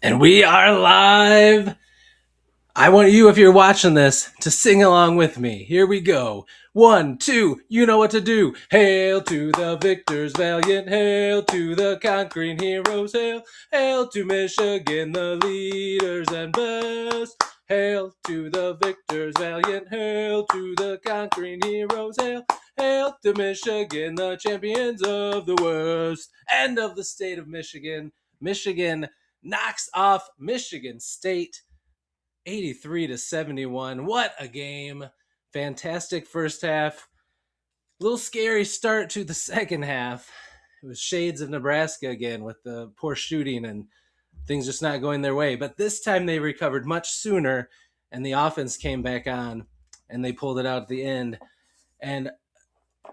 And we are live. I want you, if you're watching this, to sing along with me. Here we go. 1, 2, you know what to do. Hail to the victors valiant, hail to the conquering heroes, hail, hail to Michigan, the leaders and best. Hail to the victors valiant, hail to the conquering heroes, hail, hail to Michigan, the champions of the West and of the state of Michigan. Michigan knocks off Michigan State 83-71. What a game. Fantastic first half. A little scary start to the second half. It was shades of Nebraska again with the poor shooting and things just not going their way. But this time they recovered much sooner and the offense came back on and they pulled it out at the end. And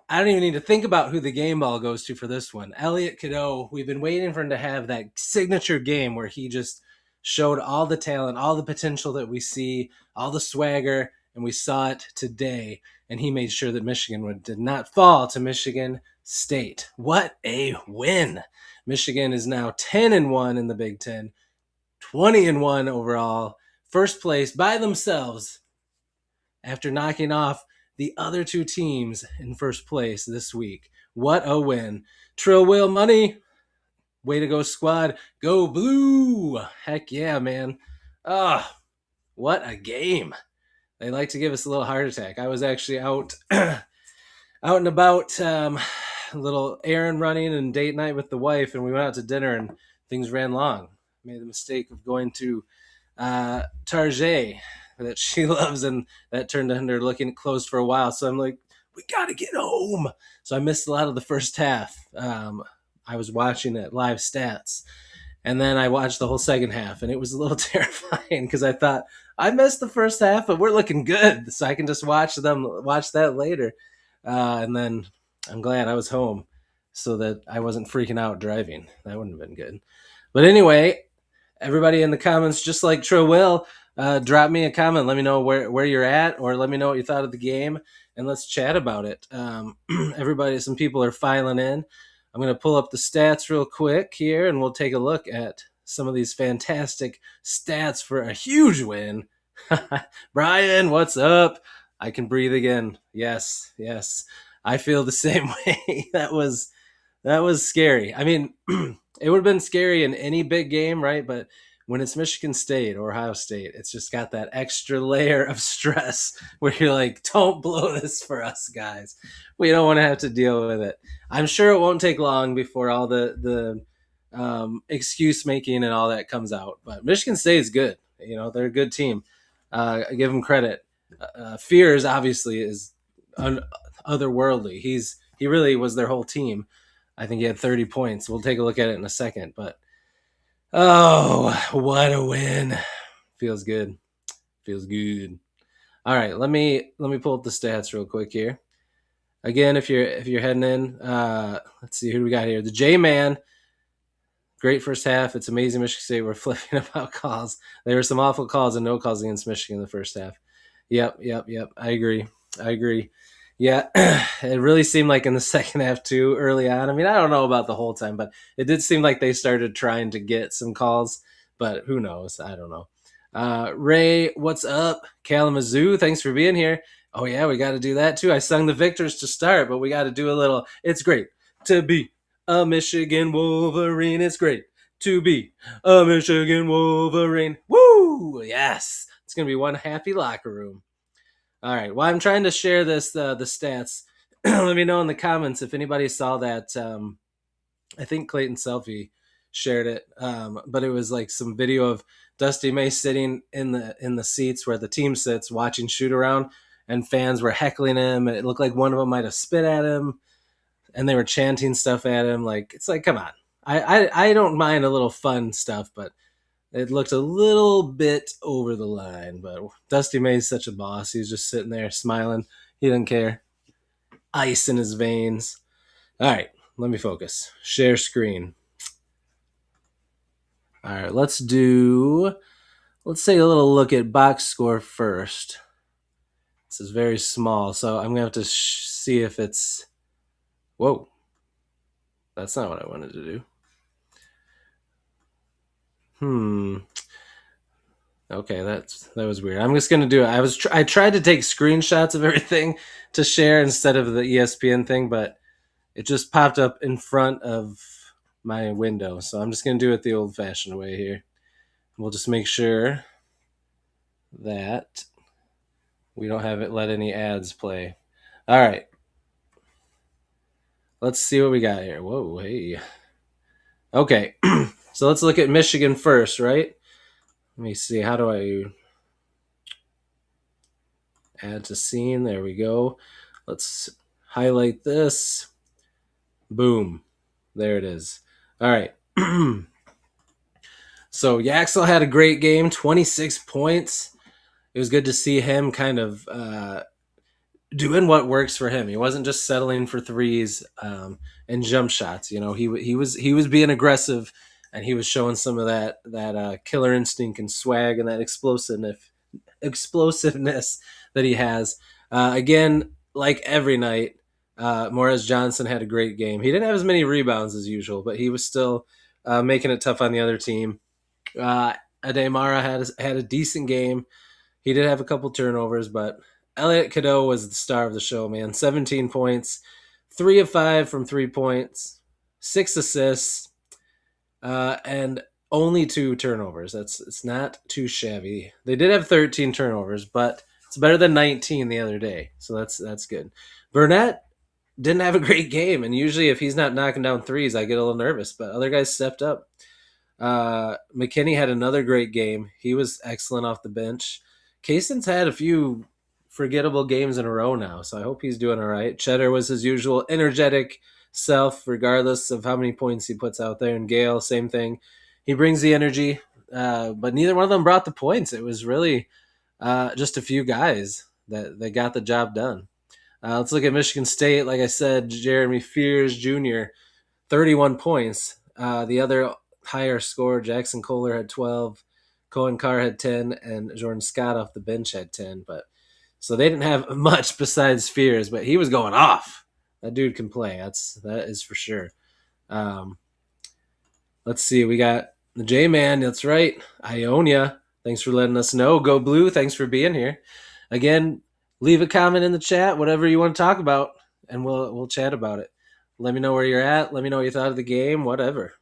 I don't even need to think about who the game ball goes to for this one. Elliot Cadeau, we've been waiting for him to have that signature game where he just showed all the talent, all the potential that we see, all the swagger, and we saw it today. And he made sure that Michigan did not fall to Michigan State. What a win! Michigan is now 10-1 in the Big Ten, 20-1 overall, first place by themselves after knocking off the other two teams in first place this week. What a win. Trill Wheel money. Way to go, squad. Go blue. Heck yeah, man. Ah, oh, what a game. They like to give us a little heart attack. I was actually out out and about, a little errand running and date night with the wife, and we went out to dinner and things ran long. Made the mistake of going to Target that she loves, and that turned into her looking closed for a while. So I'm like, we gotta get home. So I missed a lot of the first half. I was watching it live stats, and then I watched the whole second half, and it was a little terrifying because I thought I missed the first half, but we're looking good, so I can just watch that later. And then I'm glad I was home so that I wasn't freaking out driving. That wouldn't have been good. But anyway, everybody in the comments, just like Tro will, drop me a comment. Let me know where you're at, or let me know what you thought of the game, and let's chat about it. Some people are filing in. I'm going to pull up the stats real quick here, and we'll take a look at some of these fantastic stats for a huge win. Brian, what's up? I can breathe again. Yes. I feel the same way. That was scary. I mean, it would have been scary in any big game, right? But when it's Michigan State or Ohio State, it's just got that extra layer of stress where you're like, don't blow this for us, guys. We don't want to have to deal with it. I'm sure it won't take long before all the excuse making and all that comes out. But Michigan State is good. You know, they're a good team. I give them credit. Fears obviously is otherworldly. He really was their whole team. I think he had 30 points. We'll take a look at it in a second. But oh, what a win! Feels good. All right, let me pull up the stats real quick here. Again, if you're heading in, let's see who we got here. The J-Man. Great first half. It's amazing Michigan State were flipping about calls. There were some awful calls and no calls against Michigan in the first half. Yep. I agree. Yeah, it really seemed like in the second half too, early on. I mean, I don't know about the whole time, but it did seem like they started trying to get some calls, but who knows? I don't know. Ray, what's up? Kalamazoo, thanks for being here. Oh yeah, we got to do that too. I sung the victors to start, but we got to do a little. It's great to be a Michigan Wolverine. It's great to be a Michigan Wolverine. Woo! Yes, it's gonna be one happy locker room. All right. Well, I'm trying to share this the stats. Let me know in the comments if anybody saw that. I think Clayton Selfie shared it, but it was like some video of Dusty May sitting in the seats where the team sits, watching shoot around, and fans were heckling him. It looked like one of them might have spit at him, and they were chanting stuff at him. Like, it's like, come on. I don't mind a little fun stuff, but it looked a little bit over the line. But Dusty May's such a boss. He's just sitting there smiling. He didn't care. Ice in his veins. All right, let me focus. Share screen. All right, let's take a little look at box score first. This is very small, so I'm going to have to see if it's... Whoa. That's not what I wanted to do. Okay, that was weird. I'm just gonna do it. I tried to take screenshots of everything to share instead of the ESPN thing, but it just popped up in front of my window. So I'm just gonna do it the old-fashioned way here. We'll just make sure that we don't have it let any ads play. All right, let's see what we got here. Whoa, hey. Okay, so let's look at Michigan first, right? Let me see. How do I add to scene? There we go. Let's highlight this. Boom. There it is. All right. So Yaxel had a great game, 26 points. It was good to see him kind of doing what works for him. He wasn't just settling for threes and jump shots. You know, he was being aggressive, and he was showing some of that killer instinct and swag and that explosiveness that he has. Again, like every night, Morez Johnson had a great game. He didn't have as many rebounds as usual, but he was still making it tough on the other team. Ademara had a decent game. He did have a couple turnovers, but Elliot Cadeau was the star of the show, man. 17 points, 3 of 5 from 3 points, 6 assists, and only 2 turnovers. It's not too shabby. They did have 13 turnovers, but it's better than 19 the other day, so that's good. Burnett didn't have a great game, and usually if he's not knocking down threes, I get a little nervous, but other guys stepped up. McKinney had another great game. He was excellent off the bench. Kaysen's had a few forgettable games in a row now, so I hope he's doing all right. Cheddar was his usual energetic self, regardless of how many points he puts out there. And Gale, same thing. He brings the energy, but neither one of them brought the points. It was really just a few guys that got the job done. Let's look at Michigan State. Like I said, Jeremy Fears Jr., 31 points. The other higher score, Jackson Kohler had 12. Cohen Carr had 10, and Jordan Scott off the bench had 10. But so they didn't have much besides Fears, but he was going off. That dude can play. That is for sure. Let's see. We got the J-Man. That's right. Ionia. Thanks for letting us know. Go Blue. Thanks for being here. Again, leave a comment in the chat, whatever you want to talk about, and we'll chat about it. Let me know where you're at. Let me know what you thought of the game. Whatever.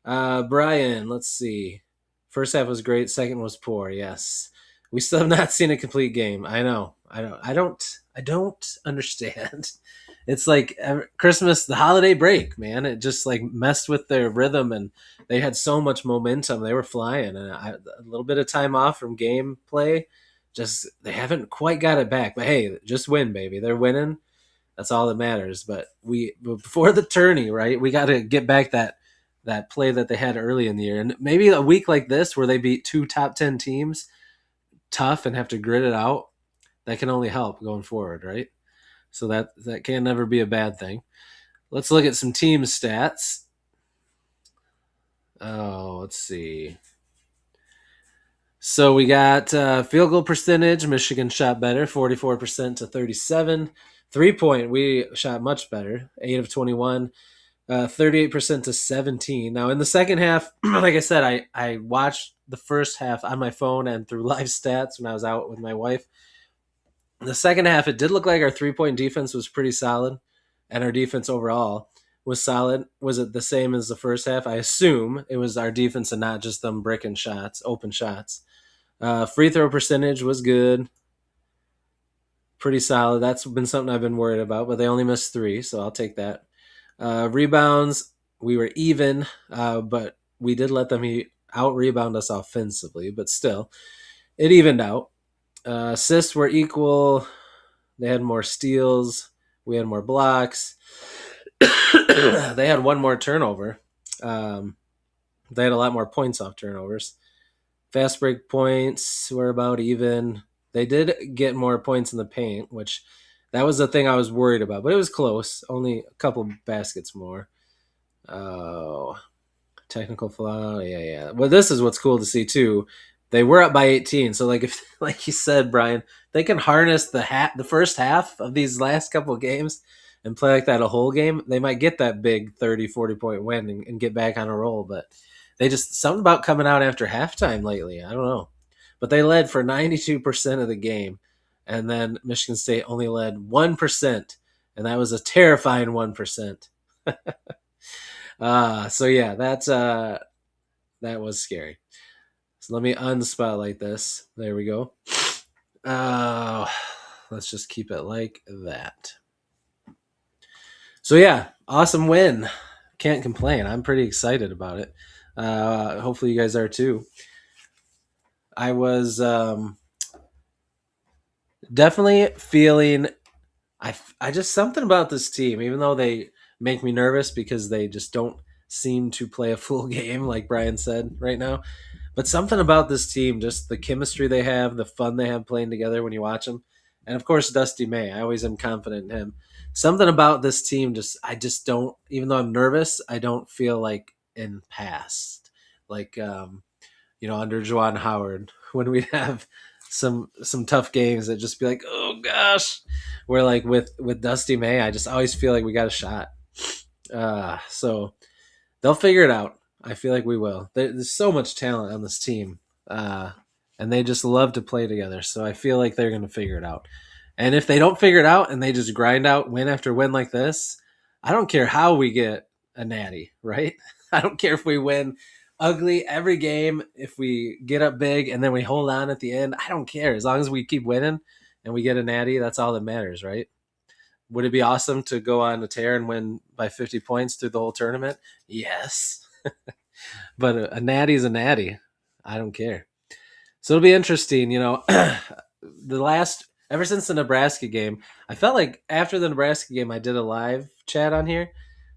Brian, let's see. First half was great. Second was poor. Yes, we still have not seen a complete game. I know. I don't understand. It's like Christmas, the holiday break, man. It just like messed with their rhythm, and they had so much momentum. They were flying, and a little bit of time off from gameplay. Just they haven't quite got it back. But hey, just win, baby. They're winning. That's all that matters. But before the tourney, right? We got to get back that play that they had early in the year. And maybe a week like this where they beat 2 top 10 teams tough and have to grit it out, that can only help going forward, right? So that can never be a bad thing. Let's look at some team stats. Oh, let's see. So we got field goal percentage. Michigan shot better, 44% to 37. 3-point, we shot much better, 8 of 21. 38% to 17. Now in the second half, like I said, I watched the first half on my phone and through live stats when I was out with my wife. In the second half, it did look like our 3-point defense was pretty solid, and our defense overall was solid. Was it the same as the first half? I assume it was our defense and not just them bricking shots, open shots. Free throw percentage was good. Pretty solid. That's been something I've been worried about, but they only missed 3, so I'll take that. Rebounds, we were even, but we did let them out-rebound us offensively, but still, it evened out. Assists were equal. They had more steals. We had more blocks. They had 1 more turnover. They had a lot more points off turnovers. Fast break points were about even. They did get more points in the paint, which that was the thing I was worried about, but it was close. Only a couple baskets more. Oh, technical flaw. Yeah. Well, this is what's cool to see too. They were up by 18, so like you said, Brian, they can harness the first half of these last couple of games and play like that a whole game. They might get that big 30, 40-point win and get back on a roll, but They just something about coming out after halftime lately. I don't know, but they led for 92% of the game, and then Michigan State only led 1%, and that was a terrifying 1%. So yeah, that was scary. So let me unspotlight this. There we go. Let's just keep it like that. So yeah, awesome win. Can't complain. I'm pretty excited about it. Hopefully you guys are too. I was definitely feeling I just something about this team, even though they make me nervous because they just don't seem to play a full game, like Brian said right now. But something about this team, just the chemistry they have, the fun they have playing together when you watch them, and of course Dusty May. I always am confident in him. Something about this team, I just don't. Even though I'm nervous, I don't feel like in past, like under Juwan Howard when we have some tough games that just be like, oh gosh, where like with Dusty May, I just always feel like we got a shot. So they'll figure it out. I feel like we will. There's so much talent on this team, and they just love to play together. So I feel like they're going to figure it out. And if they don't figure it out and they just grind out win after win like this, I don't care how we get a natty, right? I don't care if we win ugly every game, if we get up big and then we hold on at the end. I don't care. As long as we keep winning and we get a natty, that's all that matters, right? Would it be awesome to go on a tear and win by 50 points through the whole tournament? Yes. But a natty is a natty. I don't care. So it'll be interesting, ever since the Nebraska game, I felt like after the Nebraska game, I did a live chat on here,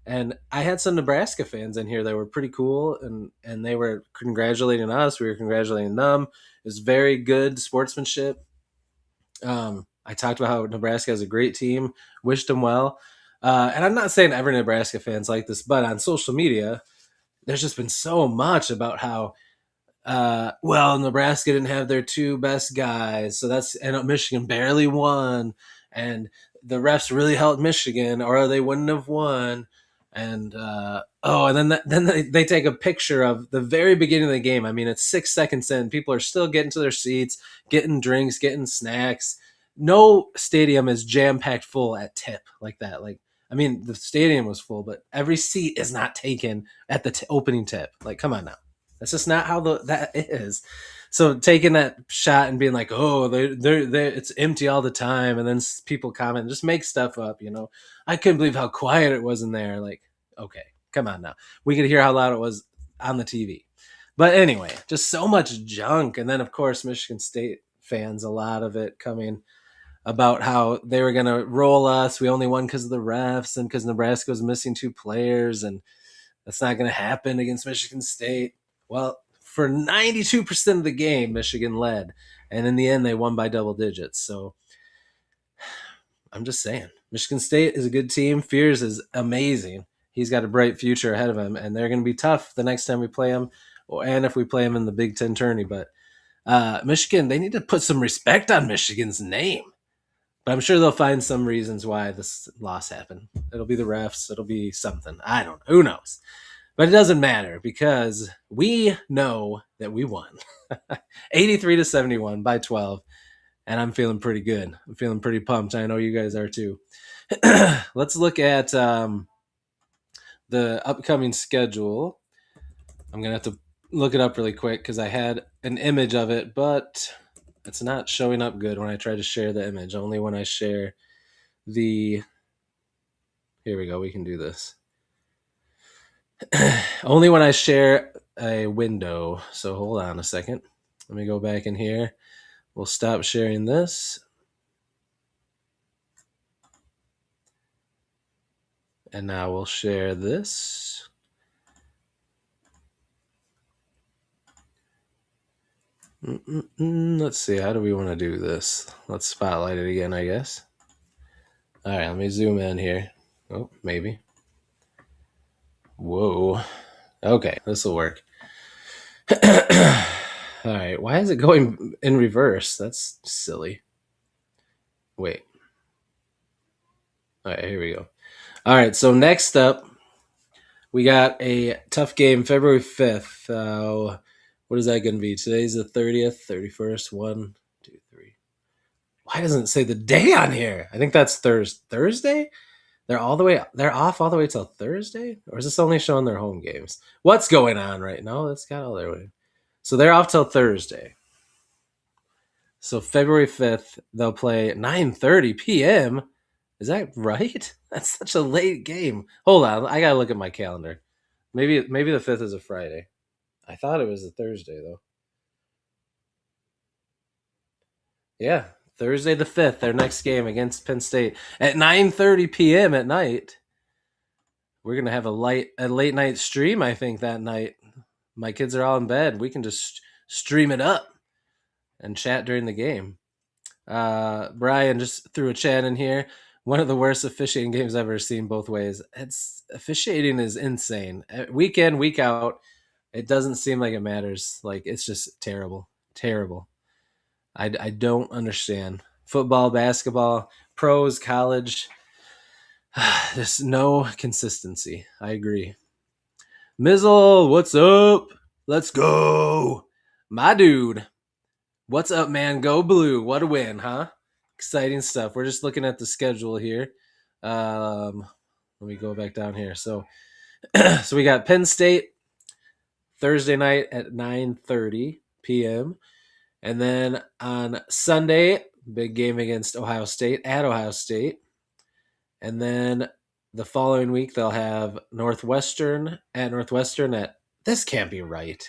and I had some Nebraska fans in here that were pretty cool, and they were congratulating us. We were congratulating them. It was very good sportsmanship. I talked about how Nebraska has a great team, wished them well. And I'm not saying every Nebraska fan's like this, but on social media, there's just been so much about how Nebraska didn't have their two best guys, so and Michigan barely won, and the refs really helped Michigan, or they wouldn't have won. And and then they take a picture of the very beginning of the game. I mean, it's 6 seconds in, people are still getting to their seats, getting drinks, getting snacks. No stadium is jam packed full at tip like that. Like, I mean, the stadium was full, but every seat is not taken at the opening tip. Like, come on now. That's just not how that is. So taking that shot and being like, oh, it's empty all the time, and then people comment, just make stuff up. I couldn't believe how quiet it was in there. Like, okay, come on now. We could hear how loud it was on the TV. But anyway, just so much junk. And then of course Michigan State fans, a lot of it coming about how they were going to roll us. We only won because of the refs and because Nebraska was missing 2 players, and that's not going to happen against Michigan State. Well, for 92% of the game, Michigan led, and in the end, they won by double digits. So I'm just saying, Michigan State is a good team. Fears is amazing. He's got a bright future ahead of him, and they're going to be tough the next time we play him, and if we play him in the Big Ten tourney. But Michigan, they need to put some respect on Michigan's name. But I'm sure they'll find some reasons why this loss happened. It'll be the refs. It'll be something. I don't know. Who knows? But it doesn't matter because we know that we won 83-71 by 12. And I'm feeling pretty good. I'm feeling pretty pumped. I know you guys are too. Let's look at the upcoming schedule. I'm going to have to look it up really quick because I had an image of it, but it's not showing up good when I try to share the image. Only when I share the... Here we go. We can do this. Only when I share a window. So hold on a second. Let me go back in here. We'll stop sharing this. And now we'll share this. Let's see. How do we want to do this? Let's spotlight it again, I guess. All right, let me zoom in here. Oh, maybe. Whoa. Okay, this will work. All right, why is it going in reverse? That's silly. Wait. All right, here we go. All right, so next up, We got a tough game February 5th. What is that going to be? Today's the 30th, 31st, 1, 2, 3. Why doesn't it say the day on here? I think that's Thursday. They're off all the way till Thursday? Or is this only showing their home games? What's going on right now? That's got all their way. So they're off till Thursday. So February 5th, they'll play 9:30 p.m. Is that right? That's such a late game. Hold on, I gotta look at my calendar. Maybe the 5th is a Friday. I thought it was a Thursday though. Yeah, Thursday the 5th, their next game against Penn State at 9:30 p.m. at night. We're gonna have a late night stream. I think that night. My kids are all in bed. We can just stream it up and chat during the game. Brian just threw a chat in here. One of the worst officiating games I've ever seen both ways. Officiating is insane. Week in, week out, it doesn't seem like it matters. Like it's just terrible, terrible. I don't understand football, basketball, pros, college. There's no consistency. I agree. Mizzle, what's up? Let's go, my dude. What's up, man? Go blue. What a win, huh? Exciting stuff. We're just looking at the schedule here. Let me go back down here. So we got Penn State Thursday night at 9:30 p.m. And then on Sunday, big game against Ohio State at Ohio State. And then the following week, they'll have Northwestern at this can't be right.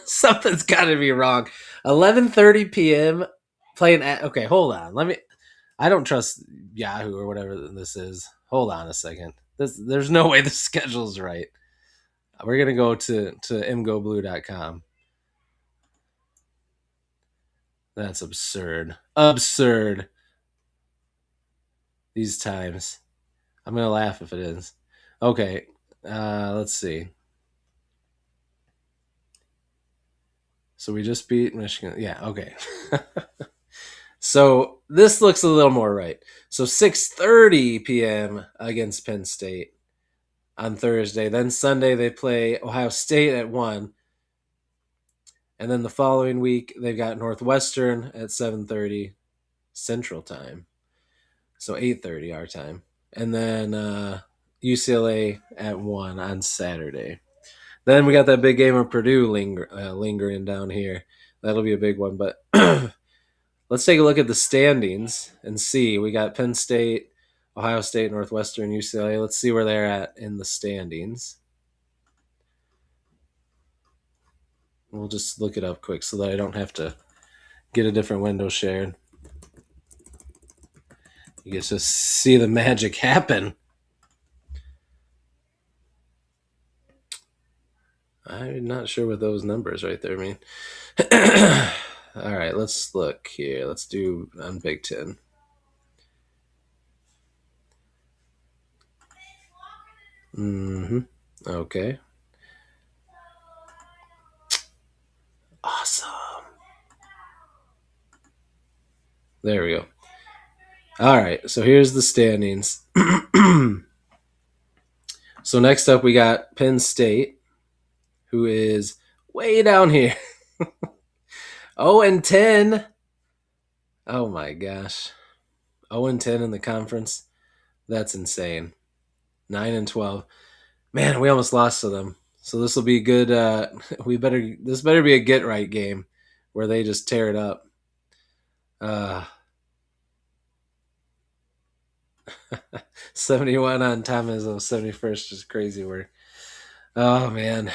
Something's got to be wrong. 11:30 p.m. playing at. Okay, hold on. I don't trust Yahoo or whatever this is. Hold on a second. There's no way the schedule's right. We're gonna go to mgoblue.com. That's absurd. Absurd. These times. I'm gonna laugh if it is. Okay. Let's see. So we just beat Michigan. Yeah, okay. So this looks a little more right. So 6:30 p.m. against Penn State on Thursday. Then Sunday they play Ohio State at 1. And then the following week they've got Northwestern at 7:30 Central Time. So 8:30 our time. And then UCLA at 1 on Saturday. Then we got that big game of Purdue lingering down here. That'll be a big one. But let's take a look at the standings and see. We got Penn State, Ohio State, Northwestern, UCLA. Let's see where they're at in the standings. We'll just look it up quick so that I don't have to get a different window shared. You get to see the magic happen. I'm not sure what those numbers right there mean. All right, let's look here. Let's do on Big Ten. Okay. Awesome. There we go. All right, so here's the standings. So next up, we got Penn State, who is way down here. 0-10. Oh my gosh. 0-10 in the conference. That's insane. 9-12. Man, we almost lost to them. So this will be good. This better be a get right game where they just tear it up. 71 on Tom Izzo, 71st is crazy work. Oh man.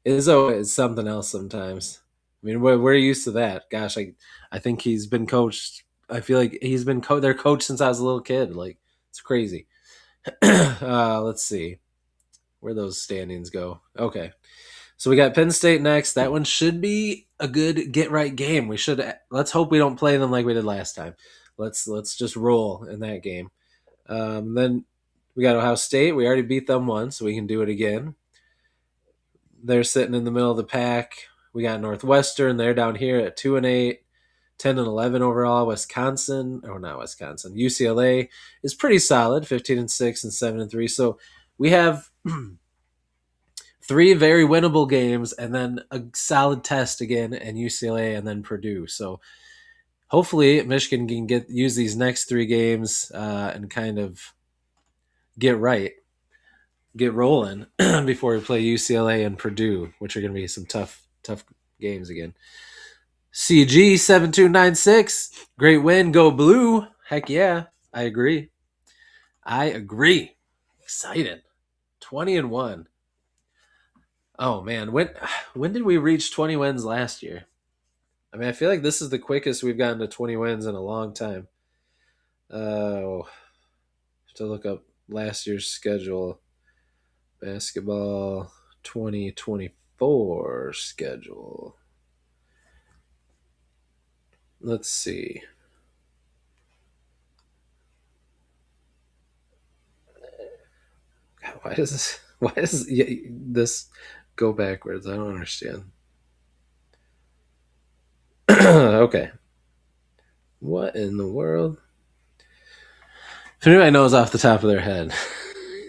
Izzo is something else sometimes. I mean, we're used to that. Gosh, I think he's been coached. I feel like he's been their coach since I was a little kid. Like, it's crazy. Let's see where those standings go. Okay. So we got Penn State next. That one should be a good get right game. Let's hope we don't play them like we did last time. Let's just roll in that game. Then we got Ohio State. We already beat them once, so we can do it again. They're sitting in the middle of the pack. We got Northwestern. They're down here at 2-8, 10-11 overall. UCLA is pretty solid, 15-6 and 7-3. So we have 3 very winnable games, and then a solid test again, and UCLA, and then Purdue. So hopefully Michigan can use these next 3 games and kind of get rolling before we play UCLA and Purdue, which are going to be some tough games again. CG7296, great win, go blue. Heck yeah, I agree. Excited. 20-1. Oh man, when did we reach 20 wins last year? I mean, I feel like this is the quickest we've gotten to 20 wins in a long time. Oh, to look up last year's schedule. Basketball 2024 schedule. Let's see. Why does this go backwards? I don't understand. Okay. What in the world? If anybody knows off the top of their head,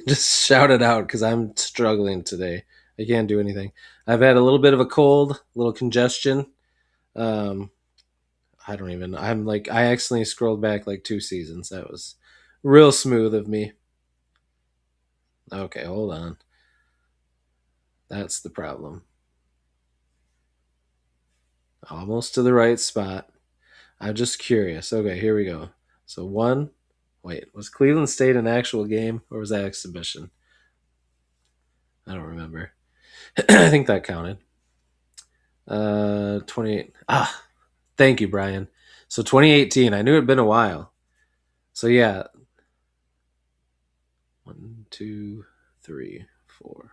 just shout it out because I'm struggling today. I can't do anything. I've had a little bit of a cold, a little congestion. Um, I don't even. I accidentally scrolled back like 2 seasons. That was real smooth of me. Okay, hold on. That's the problem. Almost to the right spot. I'm just curious. Okay, here we go. So was Cleveland State an actual game or was that exhibition? I don't remember. I think that counted. 28. Thank you, Brian. So 2018. I knew it'd been a while. So yeah. 1, 2, 3, 4.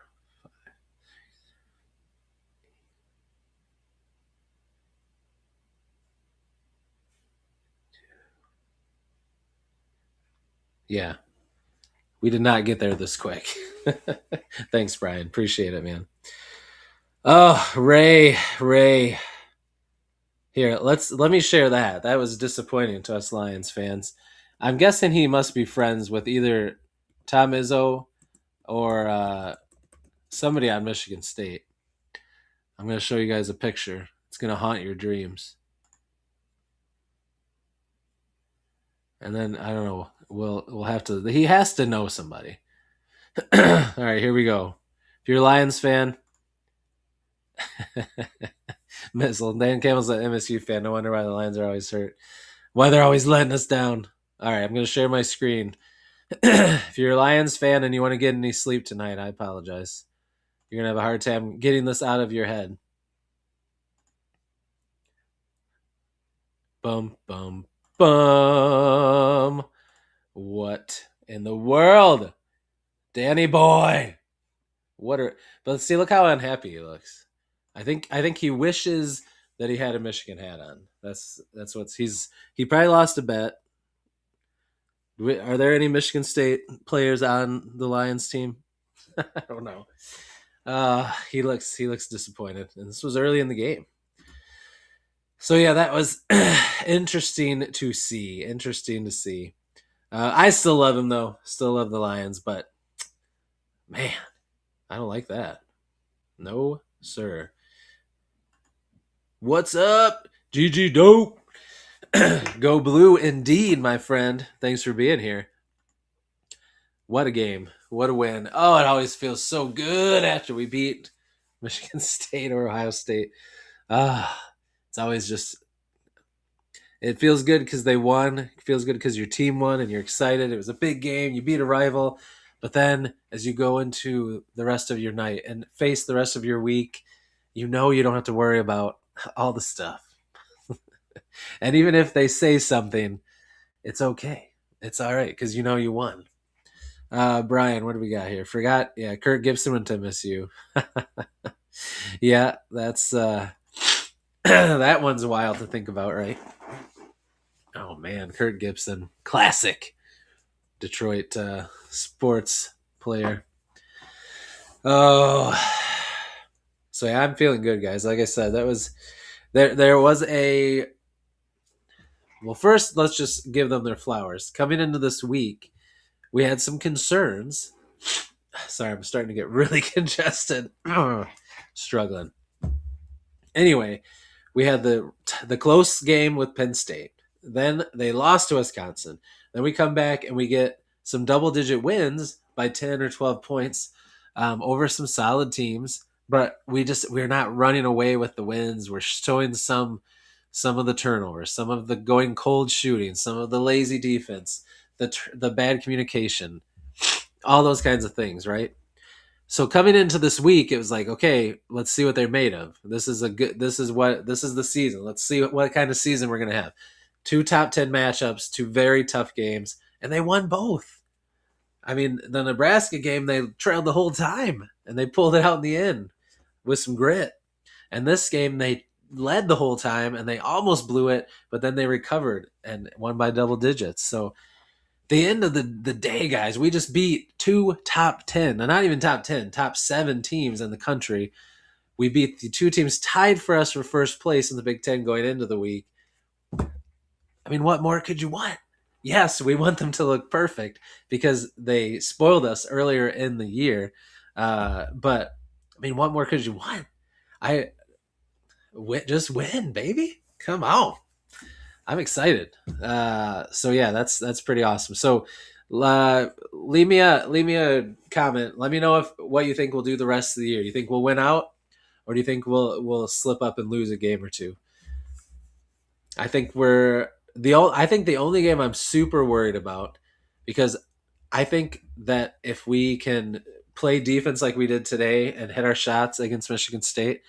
Yeah. We did not get there this quick. Thanks, Brian. Appreciate it, man. Oh, Ray. Here, let me share that. That was disappointing to us Lions fans. I'm guessing he must be friends with either Tom Izzo or somebody on Michigan State. I'm going to show you guys a picture. It's going to haunt your dreams. And then I don't know. We'll have to. He has to know somebody. All right, here we go. If you're a Lions fan, Missile. Dan Campbell's an MSU fan. No wonder why the Lions are always hurt. Why they're always letting us down. All right, I'm going to share my screen. If you're a Lions fan and you want to get any sleep tonight, I apologize. You're going to have a hard time getting this out of your head. Bum, bum, bum. What in the world? Danny boy. But see, look how unhappy he looks. I think he wishes that he had a Michigan hat on. That's he probably lost a bet. Are there any Michigan State players on the Lions team? I don't know. He looks disappointed, and this was early in the game. So yeah, that was interesting to see. I still love him though. Still love the Lions, but man, I don't like that. No, sir. What's up, GG Dope? Go blue indeed, my friend. Thanks for being here. What a game. What a win. Oh, it always feels so good after we beat Michigan State or Ohio State. It's always just, it feels good because they won. It feels good because your team won and you're excited. It was a big game. You beat a rival. But then as you go into the rest of your night and face the rest of your week, you know you don't have to worry about all the stuff. And even if they say something, it's okay. It's all right because you know you won. Brian, what do we got here? Forgot. Yeah, Kurt Gibson went to miss you. Yeah, that's that one's wild to think about, right? Oh man, Kurt Gibson, classic Detroit sports player. Oh, so yeah, I'm feeling good, guys. Like I said, that was there was a. Well, first, let's just give them their flowers. Coming into this week, we had some concerns Sorry, I'm starting to get really congested. Struggling. Anyway, we had the close game with Penn State. Then they lost to Wisconsin. Then we come back and we get some double digit wins by 10 or 12 points over some solid teams. But we're not running away with the wins. We're showing some of the turnovers, some of the going cold shooting, some of the lazy defense, the bad communication, all those kinds of things, right? So coming into this week, it was like, okay, let's see what they're made of. This is the season. Let's see what kind of season we're gonna have. Two top 10 matchups, two very tough games, and they won both. I mean, the Nebraska game, they trailed the whole time, and they pulled it out in the end with some grit. And this game, they led the whole time, and they almost blew it, but then they recovered and won by double digits. So the end of the day, guys, we just beat two top 10, not even top 10, top 7 teams in the country. We beat the two teams tied for us for first place in the Big Ten going into the week. I mean, what more could you want? Yes, we want them to look perfect because they spoiled us earlier in the year. But I mean, what more could you want? Just win, baby. Come on. I'm excited. So yeah, that's pretty awesome. So leave me a comment. Let me know what you think we'll do the rest of the year. You think we'll win out, or do you think we'll slip up and lose a game or two? I think I think the only game I'm super worried about, because I think that if we can play defense like we did today and hit our shots against Michigan State,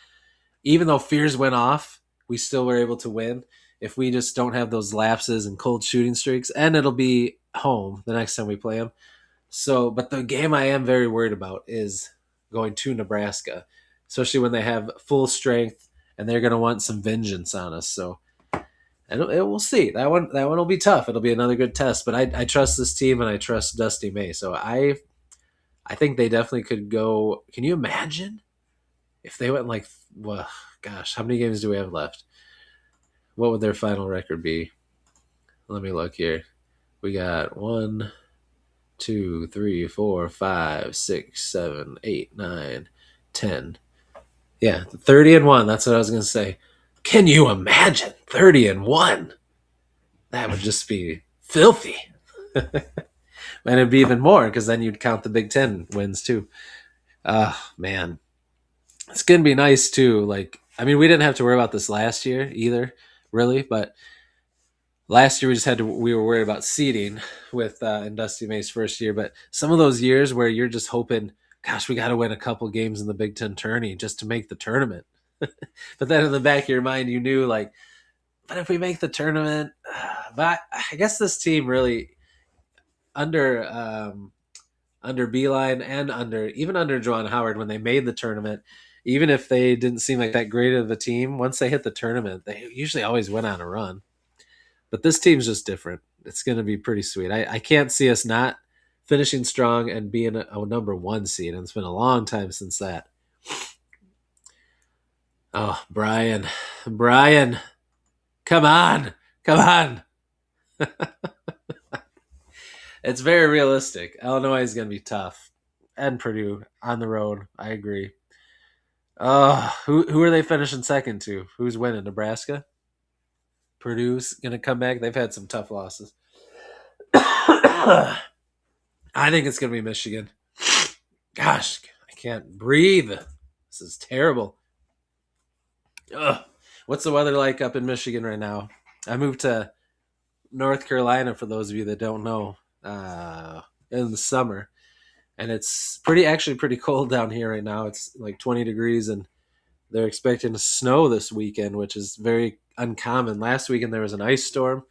even though fears went off, we still were able to win. If we just don't have those lapses and cold shooting streaks, and it'll be home the next time we play them. So, but the game I am very worried about is going to Nebraska, especially when they have full strength and they're going to want some vengeance on us. So, and we'll see. That one will be tough. It'll be another good test. But I trust this team and I trust Dusty May. So I think they definitely could go. Can you imagine if they went like, well, gosh, how many games do we have left? What would their final record be? Let me look here. We got 1, 2, 3, 4, 5, 6, 7, 8, 9, 10. Yeah, 30-1. That's what I was gonna say. Can you imagine 30-1? That would just be filthy. And it'd be even more because then you'd count the Big Ten wins too. Man, it's gonna be nice too. Like, I mean, we didn't have to worry about this last year either, really. But last year we were worried about seeding with in Dusty May's first year. But some of those years where you're just hoping, gosh, we got to win a couple games in the Big Ten tourney just to make the tournament. But then in the back of your mind, you knew, like, but if we make the tournament, but I guess this team really under Beeline and under Juwan Howard, when they made the tournament, even if they didn't seem like that great of a team, once they hit the tournament, they usually always went on a run. But this team's just different. It's going to be pretty sweet. I can't see us not finishing strong and being a number 1 seed, and it's been a long time since that. Oh, Brian, come on. It's very realistic. Illinois is going to be tough, and Purdue on the road. I agree. Who are they finishing second to? Who's winning? Nebraska? Purdue's going to come back. They've had some tough losses. I think it's going to be Michigan. Gosh, I can't breathe. This is terrible. Ugh. What's the weather like up in Michigan right now? I moved to North Carolina, for those of you that don't know, in the summer. And it's actually pretty cold down here right now. It's like 20 degrees, and they're expecting to snow this weekend, which is very uncommon. Last weekend there was an ice storm.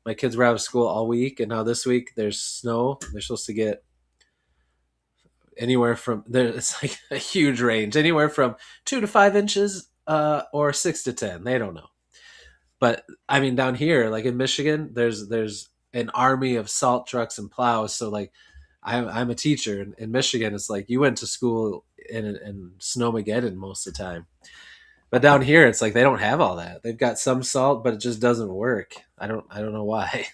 My kids were out of school all week, and now this week there's snow. They're supposed to get anywhere from there. It's like a huge range, anywhere from 2 to 5 inches, or 6 to 10. They don't know. But I mean, down here, like in Michigan, there's an army of salt trucks and plows. So like, I'm a teacher in Michigan. It's like you went to school in Snowmageddon most of the time. But down here, it's like they don't have all that. They've got some salt, but it just doesn't work. I don't know why.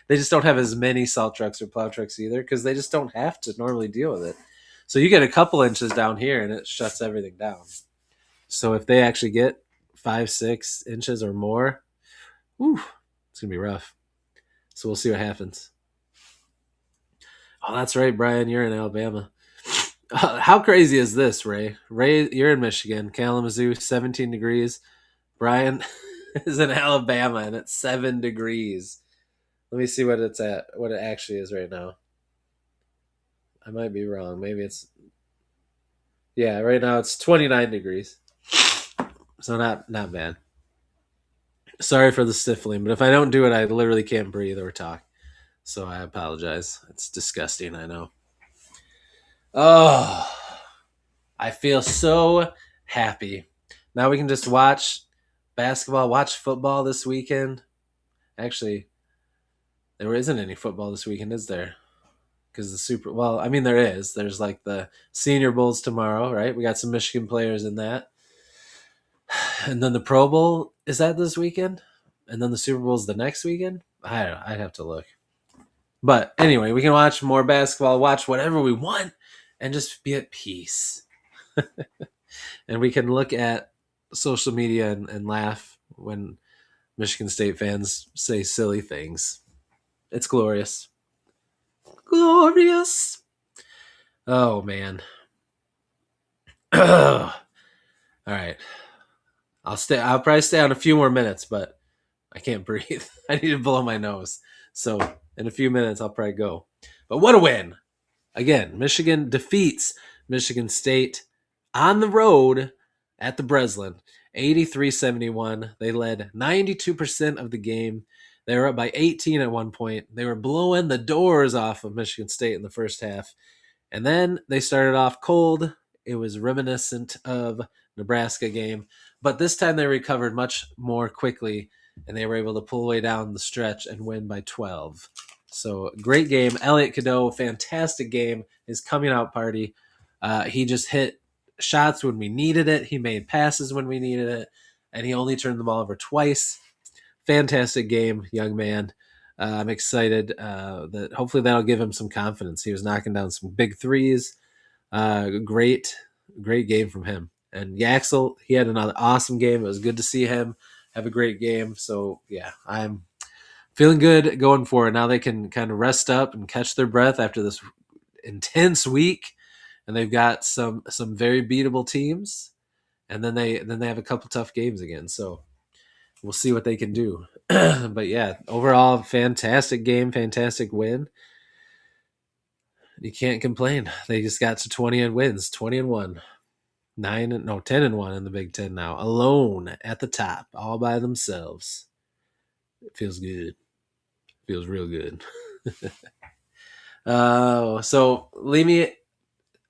They just don't have as many salt trucks or plow trucks either, because they just don't have to normally deal with it. So you get a couple inches down here and it shuts everything down. So if they actually get 5-6 inches or more, whew, it's gonna be rough. So we'll see what happens. Oh, that's right, Brian. You're in Alabama. How crazy is this, Ray? Ray, you're in Michigan, Kalamazoo, 17 degrees. Brian is in Alabama and it's 7 degrees. Let me see what it's at, what it actually is right now. I might be wrong. Maybe it's, yeah, right now it's 29 degrees. So not bad. Sorry for the sniffling, but if I don't do it, I literally can't breathe or talk. So I apologize. It's disgusting, I know. Oh, I feel so happy. Now we can just watch basketball, watch football this weekend. Actually, there isn't any football this weekend, is there? Because I mean, there is. There's like the Senior Bowls tomorrow, right? We got some Michigan players in that. And then the Pro Bowl, is that this weekend? And then the Super Bowl's the next weekend? I don't know. I'd have to look. But anyway, we can watch more basketball, watch whatever we want, and just be at peace. And we can look at social media and laugh when Michigan State fans say silly things. It's glorious. Glorious. Oh, man. All right. I'll probably stay on a few more minutes, but I can't breathe. I need to blow my nose. So in a few minutes, I'll probably go. But what a win. Again, Michigan defeats Michigan State on the road at the Breslin. 83-71. They led 92% of the game. They were up by 18 at one point. They were blowing the doors off of Michigan State in the first half. And then they started off cold. It was reminiscent of Nebraska game. But this time they recovered much more quickly, and they were able to pull away down the stretch and win by 12. So great game. Elliot Cadeau, fantastic game. His coming out party. He just hit shots when we needed it. He made passes when we needed it. And he only turned the ball over twice. Fantastic game, young man. I'm excited that hopefully that'll give him some confidence. He was knocking down some big threes. Great game from him. And Yaxel, he had another awesome game. It was good to see him have a great game. So, yeah, I'm feeling good going forward. Now they can kind of rest up and catch their breath after this intense week. And they've got some very beatable teams. And then they have a couple tough games again. So we'll see what they can do. But yeah, overall, fantastic game, fantastic win. You can't complain. They just got to 20 wins, 20-1. 10-1 in the Big Ten now, alone at the top, all by themselves. It feels good. Feels real good. So leave me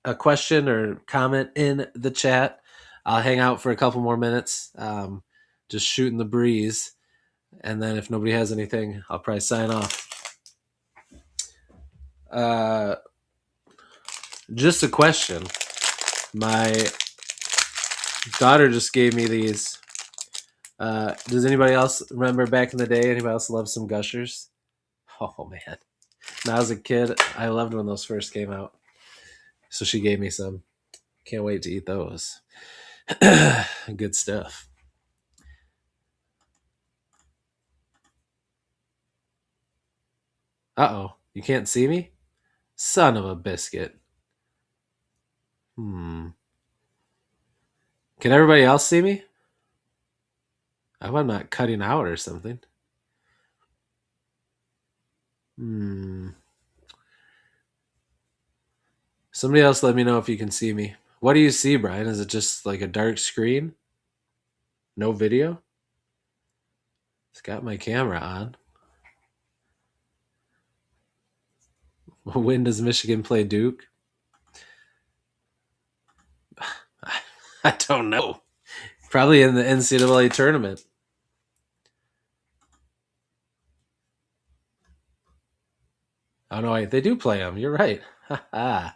a question or comment in the chat. I'll hang out for a couple more minutes, just shooting the breeze. And then if nobody has anything, I'll probably sign off. Just a question. My daughter just gave me these. Does anybody else remember back in the day? Anybody else love some Gushers? Oh, man. When I was a kid, I loved when those first came out. So she gave me some. Can't wait to eat those. Good stuff. Uh-oh. You can't see me? Son of a biscuit. Can everybody else see me? I hope I'm not cutting out or something. Somebody else let me know if you can see me. What do you see, Brian? Is it just like a dark screen? No video? It's got my camera on. When does Michigan play Duke? I don't know. Probably in the NCAA tournament. Oh, no, wait. They do play them. You're right. I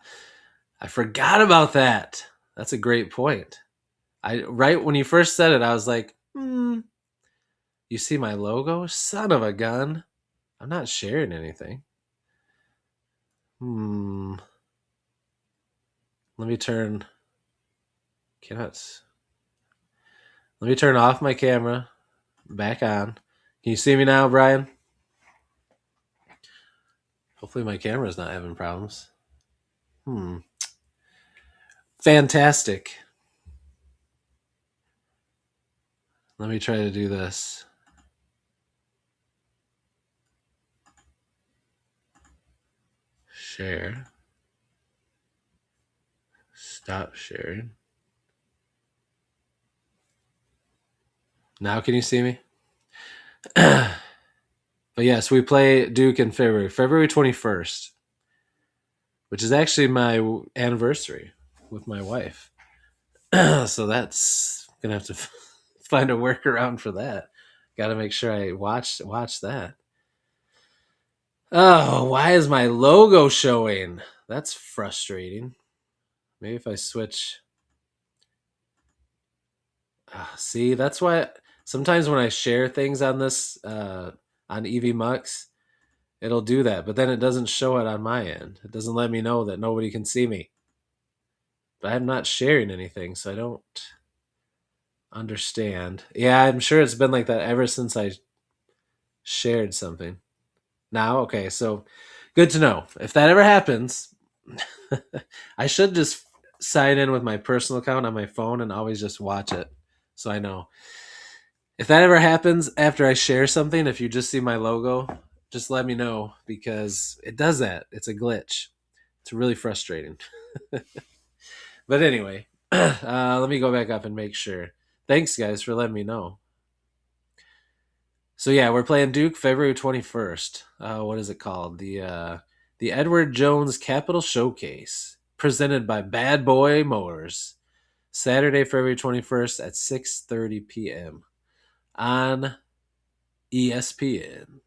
forgot about that. That's a great point. Right when you first said it, I was like, you see my logo? Son of a gun. I'm not sharing anything. Let me turn. Cannot. Let me turn off my camera. Back on. Can you see me now, Brian? Hopefully my camera's not having problems. Fantastic. Let me try to do this. Share. Stop sharing. Now can you see me? But yes, we play Duke in February 21st, which is actually my anniversary with my wife. So that's gonna have to find a workaround for that. Got to make sure I watch that. Oh, why is my logo showing? That's frustrating. Maybe if I switch. See, that's why sometimes when I share things on this on EV Mux, it'll do that, but then it doesn't show it on my end. It doesn't let me know that nobody can see me. But I'm not sharing anything, so I don't understand. Yeah, I'm sure it's been like that ever since I shared something. Now, okay, so good to know. If that ever happens, I should just sign in with my personal account on my phone and always just watch it so I know. If that ever happens after I share something, if you just see my logo, just let me know because it does that. It's a glitch. It's really frustrating. But anyway, let me go back up and make sure. Thanks, guys, for letting me know. So yeah, we're playing Duke February 21st. What is it called? The Edward Jones Capital Showcase, presented by Bad Boy Mowers. Saturday, February 21st at 6:30 p.m. on ESPN.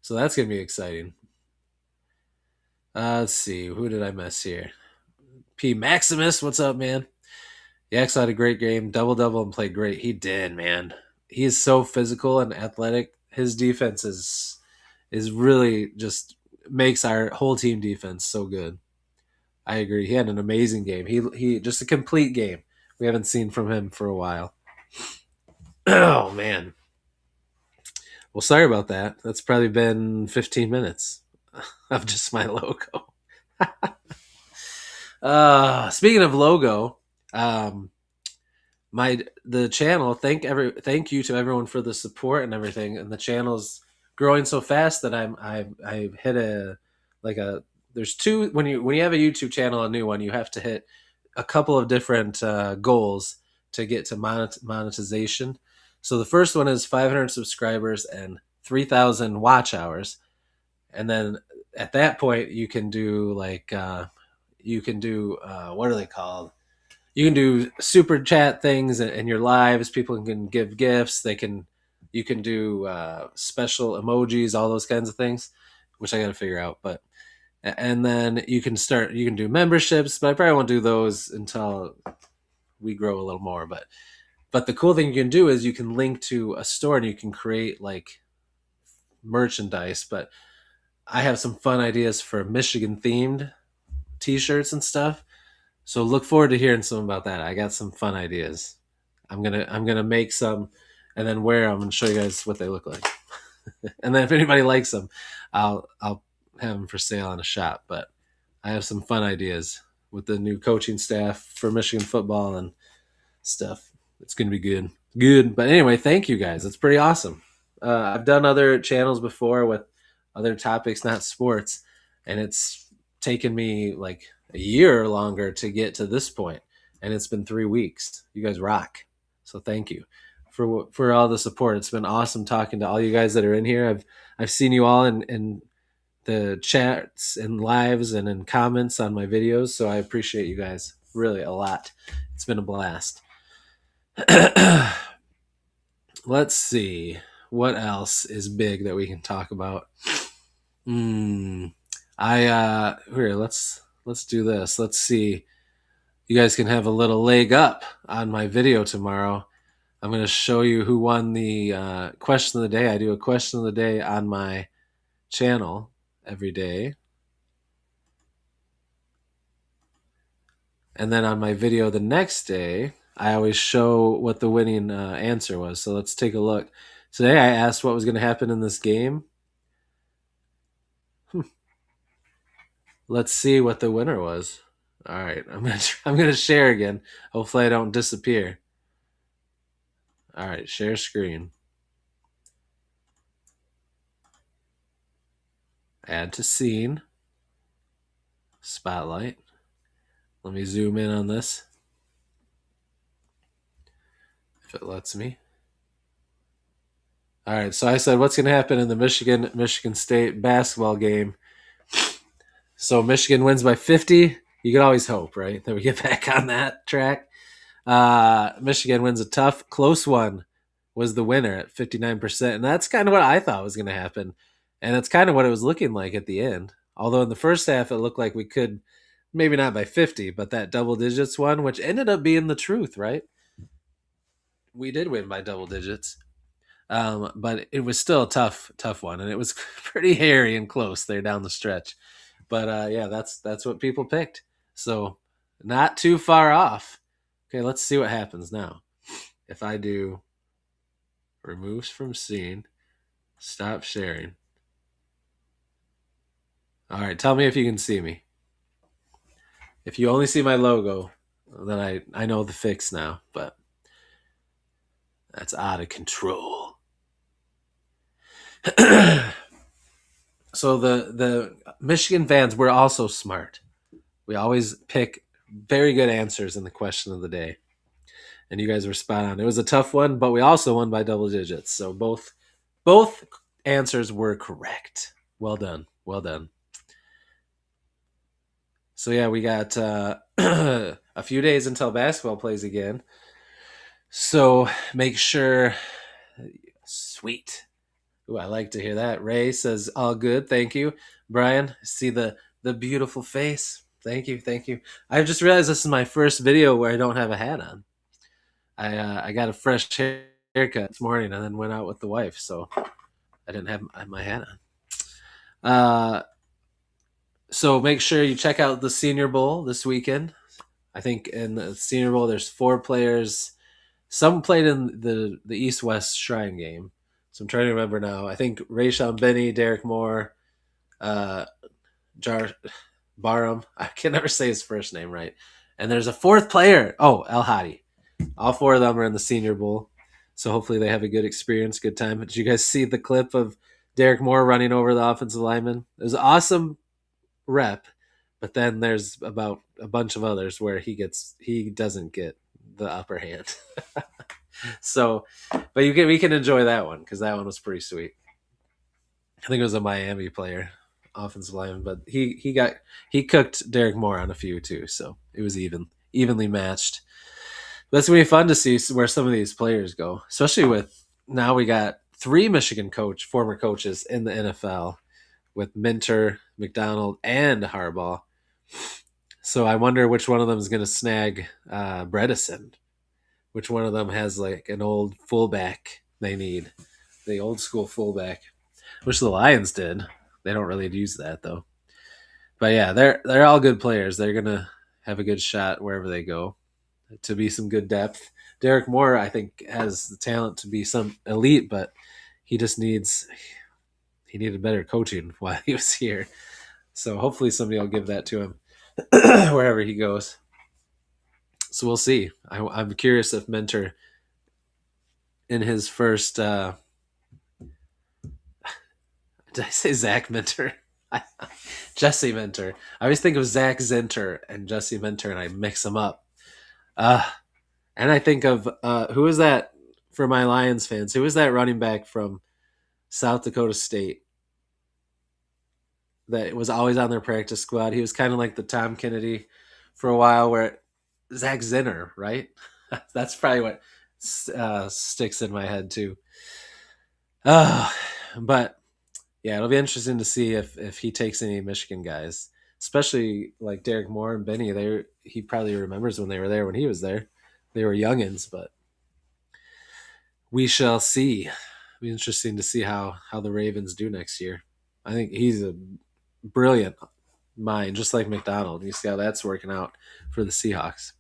So that's going to be exciting. Let's see. Who did I miss here? P. Maximus, what's up, man? Yax had a great game. Double and played great. He did, man. He is so physical and athletic. His defense is really just makes our whole team defense so good. I agree. He had an amazing game. He just a complete game. We haven't seen from him for a while. Oh man. Well, sorry about that. That's probably been 15 minutes of just my logo. Speaking of logo, the channel. Thank you to everyone for the support and everything. And the channel's growing so fast that I've hit there's two when you have a YouTube channel, a new one, you have to hit a couple of different goals to get to monetization. So the first one is 500 subscribers and 3,000 watch hours, and then at that point you can do what are they called? You can do super chat things in your lives. People can give gifts. You can do special emojis, all those kinds of things, which I got to figure out. And then you can do memberships, but I probably won't do those until we grow a little more. But the cool thing you can do is you can link to a store and you can create like merchandise. But I have some fun ideas for Michigan themed t-shirts and stuff. So look forward to hearing some about that. I got some fun ideas. I'm gonna make some and then wear them and show you guys what they look like. And then if anybody likes them, I'll have them for sale on a shop. But I have some fun ideas with the new coaching staff for Michigan football and stuff. It's gonna be good. But anyway, thank you guys. It's pretty awesome. I've done other channels before with other topics, not sports, and it's taken me like a year or longer to get to this point, and it's been 3 weeks. You guys rock. So thank you for all the support. It's been awesome talking to all you guys that are in here. I've seen you all in the chats and lives and in comments on my videos, so I appreciate you guys really a lot. It's been a blast. Let's see what else is big that we can talk about. Here, let's do this. Let's see. You guys can have a little leg up on my video tomorrow. I'm going to show you who won the question of the day. I do a question of the day on my channel every day. And then on my video the next day, I always show what the winning answer was. So let's take a look. Today I asked what was going to happen in this game. Let's see what the winner was. All right, I'm gonna share again. Hopefully I don't disappear. All right, share screen. Add to scene. Spotlight. Let me zoom in on this. If it lets me. All right, so I said what's going to happen in the Michigan State basketball game. So Michigan wins by 50. You could always hope, right? That we get back on that track. Michigan wins a tough, close one. Was the winner at 59%. And that's kind of what I thought was going to happen. And that's kind of what it was looking like at the end. Although in the first half, it looked like we could, maybe not by 50, but that double digits one, which ended up being the truth, right? We did win by double digits. But it was still a tough one. And it was pretty hairy and close there down the stretch. But yeah, that's what people picked. So not too far off. Okay, let's see what happens now. If I do removes from scene, stop sharing. All right, tell me if you can see me. If you only see my logo, then I know the fix now, but that's out of control. So the Michigan fans were also smart. We always pick very good answers in the question of the day. And you guys were spot on. It was a tough one, but we also won by double digits. So both answers were correct. Well done. Well done. So yeah, we got a few days until basketball plays again. So make sure. Sweet. Ooh, I like to hear that. Ray says all good. Thank you, Brian. See the beautiful face. Thank you, thank you. I just realized this is my first video where I don't have a hat on. I got a fresh haircut this morning and then went out with the wife, so I didn't have my hat on. So make sure you check out the Senior Bowl this weekend. I think in the Senior Bowl there's 4 players. Some played in the East West Shrine game. So I'm trying to remember now. I think Rayshon Benny, Derek Moore, Jar Barham. I can never say his first name right. And there's a 4th player. Oh, El Hadi. All 4 of them are in the Senior Bowl. So hopefully they have a good experience, good time. Did you guys see the clip of Derek Moore running over the offensive lineman? It was an awesome rep, but then there's about a bunch of others where he doesn't get the upper hand. So, but we can enjoy that one because that one was pretty sweet. I think it was a Miami player, offensive lineman, but he cooked Derek Moore on a few too, so it was evenly matched. But it's gonna be fun to see where some of these players go, especially with now we got 3 Michigan former coaches in the NFL with Minter, McDonald, and Harbaugh. So I wonder which one of them is going to snag Bredesen. Which one of them has like an old fullback they need, the old school fullback, which the Lions did. They don't really use that though. But yeah, they're all good players. They're gonna have a good shot wherever they go to be some good depth. Derek Moore, I think, has the talent to be some elite, but he just he needed better coaching while he was here. So hopefully somebody will give that to him wherever he goes. So we'll see. I'm curious if Mentor in his first did I say Zach Mentor? Jesse Mentor. I always think of Zach Zenter and Jesse Mentor and I mix them up. And I think of who is that for my Lions fans? Who is that running back from South Dakota State that was always on their practice squad? He was kind of like the Tom Kennedy for a while, where Zach Zinner, right? That's probably what sticks in my head too. But yeah, it'll be interesting to see if he takes any Michigan guys, especially like Derek Moore and Benny. He probably remembers when they were there when he was there. They were youngins, but we shall see. It'll be interesting to see how the Ravens do next year. I think he's a brilliant mine, just like McDonald. You see how that's working out for the Seahawks.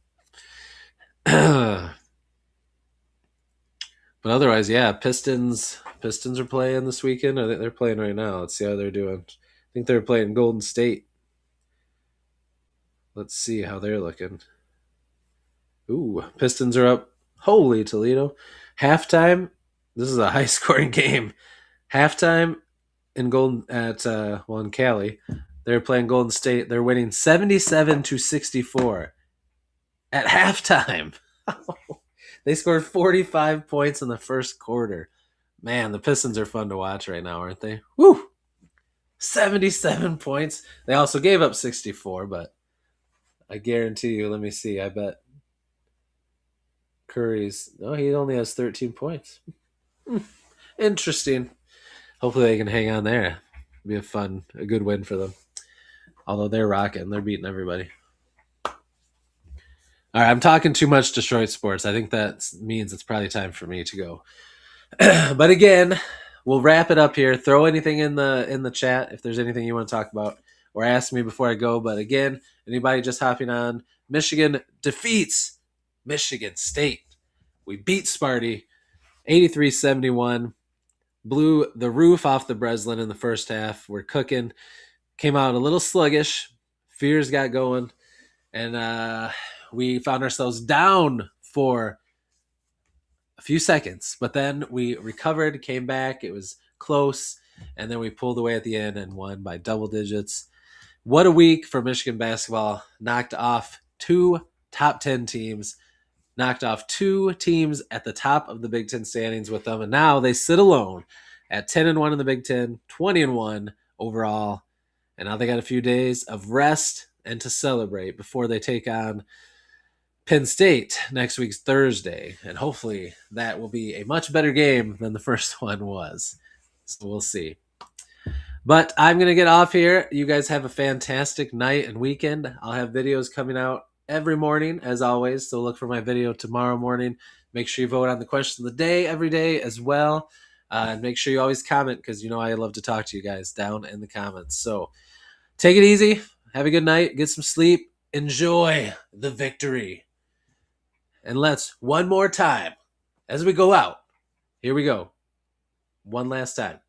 But otherwise, yeah, Pistons are playing this weekend. I think they're playing right now. Let's see how they're doing. I think they're playing Golden State. Let's see how they're looking. Ooh, Pistons are up. Holy Toledo. Halftime. This is a high scoring game. Halftime in Golden at in Cali. They're playing Golden State. They're winning 77-64 at halftime. They scored 45 points in the first quarter. Man, the Pistons are fun to watch right now, aren't they? Woo! 77 points. They also gave up 64, but I guarantee you, let me see. I bet Curry's. No, he only has 13 points. Interesting. Hopefully they can hang on there. Be a good win for them. Although they're rocking, they're beating everybody. All right, I'm talking too much Detroit sports. I think that means it's probably time for me to go. But again, we'll wrap it up here. Throw anything in the chat if there's anything you want to talk about or ask me before I go. But again, anybody just hopping on, Michigan defeats Michigan State. We beat Sparty 83-71. Blew the roof off the Breslin in the first half. We're cooking. Came out a little sluggish. Fears got going. And we found ourselves down for a few seconds. But then we recovered, came back. It was close. And then we pulled away at the end and won by double digits. What a week for Michigan basketball. Knocked off 2 top 10 teams. Knocked off 2 teams at the top of the Big Ten standings with them. And now they sit alone at 10-1 in the Big Ten, 20-1 overall. And now they got a few days of rest and to celebrate before they take on Penn State next week's Thursday. And hopefully that will be a much better game than the first one was. So we'll see. But I'm going to get off here. You guys have a fantastic night and weekend. I'll have videos coming out every morning, as always. So look for my video tomorrow morning. Make sure you vote on the question of the day every day as well. And make sure you always comment because you know I love to talk to you guys down in the comments. So take it easy. Have a good night. Get some sleep. Enjoy the victory. And let's, one more time, as we go out. Here we go. One last time.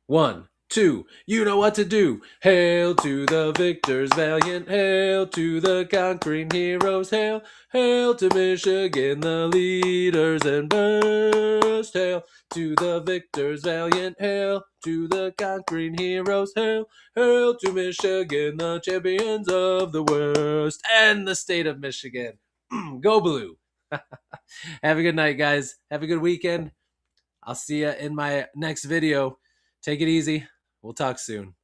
1, 2, you know what to do. Hail to the victors valiant, hail to the conquering heroes, hail, hail to Michigan, the leaders and best, hail to the victors valiant, hail to the conquering heroes, hail, hail to Michigan, the champions of the West and the state of Michigan. Go Blue. Have a good night, guys. Have a good weekend. I'll see you in my next video. Take it easy. We'll talk soon.